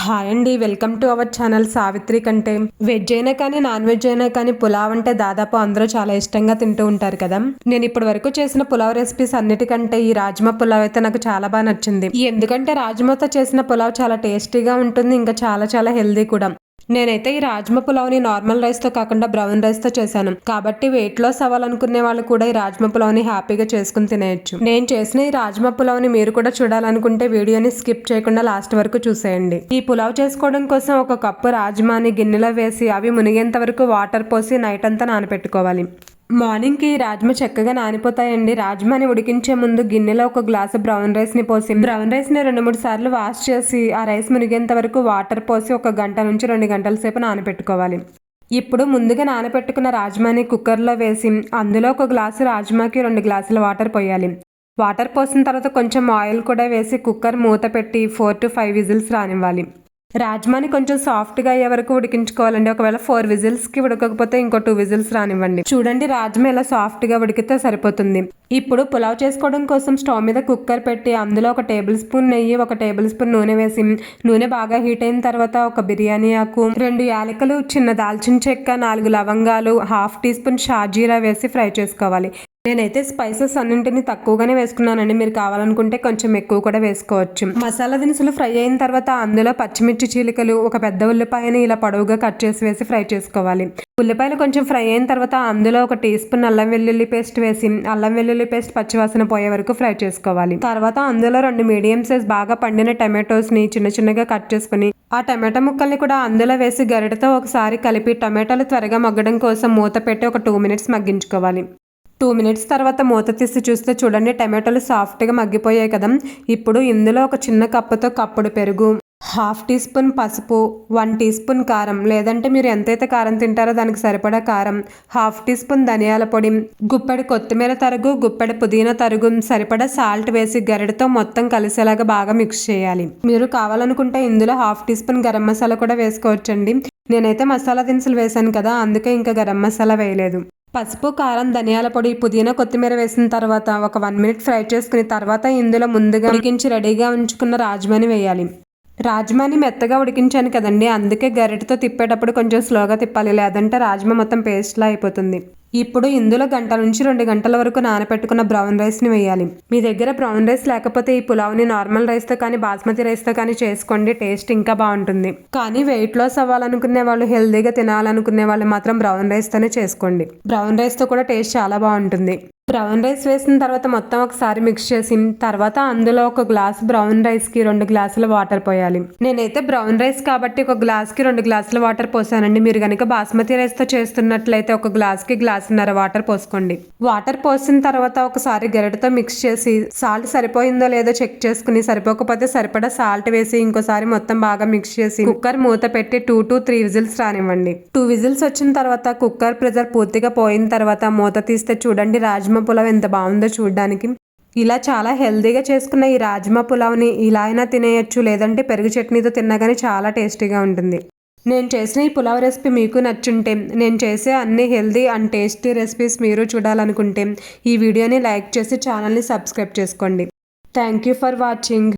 Hi అండి, welcome to our channel Savitri కంటే. Veg అయినా కానీ నాన్ వెజ్ అయినా కానీ పులావ్ అంటే దాదాపు అందరూ చాలా ఇష్టంగా తింటూ ఉంటారు కదా. నేను ఇప్పటి వరకు చేసిన పులావ్ రెసిపీస్ అన్నిటికంటే ఈ రాజ్మా పులావ్ అయితే నాకు చాలా బాగా నచ్చింది. ఎందుకంటే రాజ్మాతో చేసిన పులావ్ చాలా టేస్టీగా ఉంటుంది, ఇంకా చాలా చాలా హెల్దీ కూడా. నేనైతే ఈ రాజ్మా పులావ్ని నార్మల్ రైస్తో కాకుండా బ్రౌన్ రైస్తో చేశాను కాబట్టి వెయిట్ లాస్ అవ్వాలనుకునే వాళ్ళు కూడా ఈ రాజ్మా పులావ్ని హ్యాపీగా చేసుకుని తినేయచ్చు. నేను చేసిన ఈ రాజ్మా పులావ్ని మీరు కూడా చూడాలనుకుంటే వీడియోని స్కిప్ చేయకుండా లాస్ట్ వరకు చూసేయండి. ఈ పులావ్ చేసుకోవడం కోసం ఒక కప్పు రాజ్మాని గిన్నెలో వేసి అవి మునిగేంత వరకు వాటర్ పోసి నైట్ అంతా నానబెట్టుకోవాలి. మార్నింగ్కి రాజ్మా చక్కగా నానిపోతాయండి. రాజ్మాని ఉడికించే ముందు గిన్నెలో ఒక గ్లాసు బ్రౌన్ రైస్ని పోసి బ్రౌన్ రైస్ని 2-3 సార్లు వాష్ చేసి ఆ రైస్ మునిగేంత వరకు వాటర్ పోసి 1 గంట నుంచి 2 గంటల సేపు నానబెట్టుకోవాలి. ఇప్పుడు ముందుగా నానబెట్టుకున్న రాజ్మాని కుక్కర్లో వేసి అందులో 1 గ్లాసు రాజ్మాకి 2 గ్లాసుల వాటర్ పోయాలి. వాటర్ పోసిన తర్వాత కొంచెం ఆయిల్ కూడా వేసి కుక్కర్ మూత పెట్టి 4 to 5 విజిల్స్ రానివ్వాలి. రాజ్మాని కొంచెం సాఫ్ట్గా అయ్యే వరకు ఉడికించుకోవాలండి. ఒకవేళ 4 విజిల్స్కి ఉడకకపోతే ఇంకో 2 విజిల్స్ రానివ్వండి. చూడండి, రాజ్మా ఇలా సాఫ్ట్గా ఉడికితే సరిపోతుంది. ఇప్పుడు పులావ్ చేసుకోవడం కోసం స్టవ్ మీద కుక్కర్ పెట్టి అందులో 1 టేబుల్ స్పూన్ నెయ్యి, 1 టేబుల్ స్పూన్ నూనె వేసి నూనె బాగా హీట్ అయిన తర్వాత 1 బిర్యానీ ఆకు, 2 యాలకులు, చిన్న దాల్చిన చెక్క, 4 లవంగాలు, 1/2 టీ స్పూన్ షాజీరా వేసి ఫ్రై చేసుకోవాలి. నేనైతే స్పైసెస్ అన్నింటినీ తక్కువగానే వేసుకున్నానండి. మీరు కావాలనుకుంటే కొంచెం ఎక్కువ కూడా వేసుకోవచ్చు. మసాలా దినుసులు ఫ్రై అయిన తర్వాత అందులో పచ్చిమిర్చి చీలికలు, 1 పెద్ద ఉల్లిపాయని ఇలా పొడవుగా కట్ చేసి వేసి ఫ్రై చేసుకోవాలి. ఉల్లిపాయలు కొంచెం ఫ్రై అయిన తర్వాత అందులో 1 టీ స్పూన్ అల్లం వెల్లుల్లి పేస్ట్ వేసి అల్లం వెల్లుల్లి పేస్ట్ పచ్చివాసన పోయే వరకు ఫ్రై చేసుకోవాలి. తర్వాత అందులో 2 మీడియం సైజ్ బాగా పండిన టమాటోస్ ని చిన్న చిన్నగా కట్ చేసుకుని ఆ టమాటో ముక్కల్ని కూడా అందులో వేసి గరిటతో ఒకసారి కలిపి టమాటాలు త్వరగా మగ్గడం కోసం మూత పెట్టి 1 2 మినిట్స్ మగ్గించుకోవాలి. 2 మినిట్స్ తర్వాత మూత తీసి చూస్తే చూడండి, టమాటోలు సాఫ్ట్గా మగ్గిపోయాయి కదా. ఇప్పుడు ఇందులో 1 చిన్న కప్పుతో కప్పుడు పెరుగు, 1/2 టీ స్పూన్ పసుపు, 1 టీ స్పూన్ కారం, లేదంటే మీరు ఎంతైతే కారం తింటారో దానికి సరిపడా కారం, 1/2 టీ స్పూన్ ధనియాల పొడి, గుప్పెడు కొత్తిమీర తరుగు, గుప్పెడు పుదీనా తరుగు, సరిపడా సాల్ట్ వేసి గరిటతో మొత్తం కలిసేలాగా బాగా మిక్స్ చేయాలి. మీరు కావాలనుకుంటే ఇందులో 1/2 టీ స్పూన్ గరం మసాలా కూడా వేసుకోవచ్చండి. నేనైతే మసాలా దినుసులు వేసాను కదా, అందుకే ఇంకా గరం మసాలా వేయలేదు. పసుపు, కారం, ధనియాల పొడి, పుదీనా, కొత్తిమీర వేసిన తర్వాత 1 మినిట్ ఫ్రై చేసుకుని తర్వాత ఇందులో ముందుగా ఉడికించి రెడీగా ఉంచుకున్న రాజ్మాని వేయాలి. రాజ్మాని మెత్తగా ఉడికించాను కదండి, అందుకే గరిటతో తిప్పేటప్పుడు కొంచెం స్లోగా తిప్పాలి, లేదంటే రాజ్మా మొత్తం పేస్ట్లా అయిపోతుంది. ఇప్పుడు ఇందులో 1 నుంచి 2 గంటల వరకు నానబెట్టుకున్న బ్రౌన్ రైస్ని వేయాలి. మీ దగ్గర బ్రౌన్ రైస్ లేకపోతే ఈ పులావ్ని నార్మల్ రైస్తో కానీ బాస్మతి రైస్తో కానీ చేసుకోండి, టేస్ట్ ఇంకా బాగుంటుంది. కానీ వెయిట్ లాస్ అవ్వాలనుకునే వాళ్ళు, హెల్దీగా తినాలనుకునే వాళ్ళు మాత్రం బ్రౌన్ రైస్తోనే చేసుకోండి. బ్రౌన్ రైస్తో కూడా టేస్ట్ చాలా బాగుంటుంది. బ్రౌన్ రైస్ వేసిన తర్వాత మొత్తం ఒకసారి మిక్స్ చేసి తర్వాత అందులో 1 గ్లాస్ బ్రౌన్ రైస్కి 2 గ్లాసుల వాటర్ పోయాలి. నేనైతే బ్రౌన్ రైస్ కాబట్టి 1 గ్లాస్కి 2 గ్లాసుల వాటర్ పోసానండి. మీరు కనుక బాస్మతి రైస్తో చేస్తున్నట్లయితే 1 గ్లాస్కి 1.5 గ్లాసున్నర వాటర్ పోసుకోండి. వాటర్ పోసిన తర్వాత ఒకసారి గరిటతో మిక్స్ చేసి సాల్ట్ సరిపోయిందో లేదో చెక్ చేసుకుని, సరిపోకపోతే సరిపడా సాల్ట్ వేసి ఇంకోసారి మొత్తం బాగా మిక్స్ చేసి కుక్కర్ మూత పెట్టి 2 to 3 విజిల్స్ రానివ్వండి. 2 విజిల్స్ వచ్చిన తర్వాత కుక్కర్ ప్రెజర్ పూర్తిగా పోయిన తర్వాత మూత తీస్తే చూడండి, రాజ్మా పులావ్ ఎంత బాగుందో చూడడానికి. ఇలా చాలా హెల్దీగా చేసుకున్న ఈ రాజ్మా పులావ్ని ఇలా అయినా తినేయచ్చు, లేదంటే పెరుగు చట్నీతో తిన్నా కానీ చాలా టేస్టీగా ఉంటుంది. నేను చేసిన ఈ పులావ్ రెసిపీ మీకు నచ్చుంటే, నేను చేసే అన్ని హెల్దీ అండ్ టేస్టీ రెసిపీస్ మీరు చూడాలనుకుంటే ఈ వీడియోని లైక్ చేసి ఛానల్ని సబ్స్క్రైబ్ చేసుకోండి. Thank you for watching.